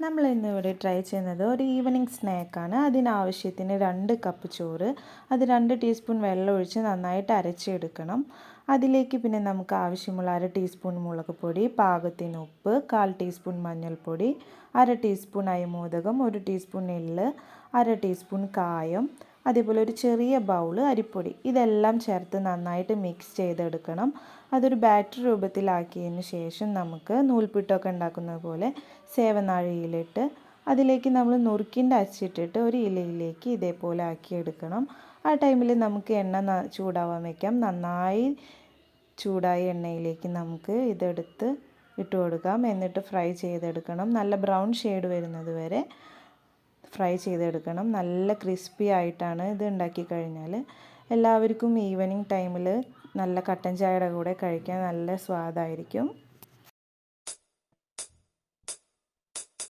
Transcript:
നമ്മൾ ഇന്നിവിടെ ട്രൈ ചെയ്യുന്നത് ഒരു ഈവനിങ് സ്നാക്കാണ്. അതിനാവശ്യത്തിന് 2 കപ്പ് ചോറ്, അത് 2 ടീസ്പൂൺ വെള്ളം ഒഴിച്ച് നന്നായിട്ട് അരച്ചെടുക്കണം. അതിലേക്ക് പിന്നെ നമുക്ക് ആവശ്യമുള്ള 1/2 ടീസ്പൂൺ മുളക് പൊടി, പാകത്തിന് ഉപ്പ്, 1/4 ടീസ്പൂൺ മഞ്ഞൾപ്പൊടി, 1/2 ടീസ്പൂൺ അയമോദകം, 1 ടീസ്പൂൺ എള്ള്, 1/2 ടീസ്പൂൺ കായം, അതേപോലെ ഒരു ചെറിയ ബൗള് അരിപ്പൊടി. ഇതെല്ലാം ചേർത്ത് നന്നായിട്ട് മിക്സ് ചെയ്തെടുക്കണം. അതൊരു ബാറ്റർ രൂപത്തിലാക്കിയതിന് ശേഷം നമുക്ക് നൂൽപുട്ടൊക്കെ ഉണ്ടാക്കുന്നത് പോലെ സേവനാഴിയിലിട്ട് അതിലേക്ക് നമ്മൾ നുറുക്കിൻ്റെ അച്ചിട്ടിട്ട് ഒരു ഇലയിലേക്ക് ഇതേപോലെ ആക്കിയെടുക്കണം. ആ ടൈമിൽ നമുക്ക് എണ്ണ ചൂടാവാൻ വയ്ക്കാം. നന്നായി ചൂടായ എണ്ണയിലേക്ക് നമുക്ക് ഇതെടുത്ത് ഇട്ട് കൊടുക്കാം. എന്നിട്ട് ഫ്രൈ ചെയ്തെടുക്കണം. നല്ല ബ്രൗൺ ഷെയ്ഡ് വരുന്നത് വരെ ഫ്രൈ ചെയ്തെടുക്കണം. നല്ല ക്രിസ്പി ആയിട്ടാണ് ഇത് ഉണ്ടാക്കി കഴിഞ്ഞാൽ. എല്ലാവർക്കും ഈവനിങ് ടൈമിൽ നല്ല കട്ടൻ ചായയുടെ കൂടെ കഴിക്കാൻ നല്ല സ്വാദായിരിക്കും.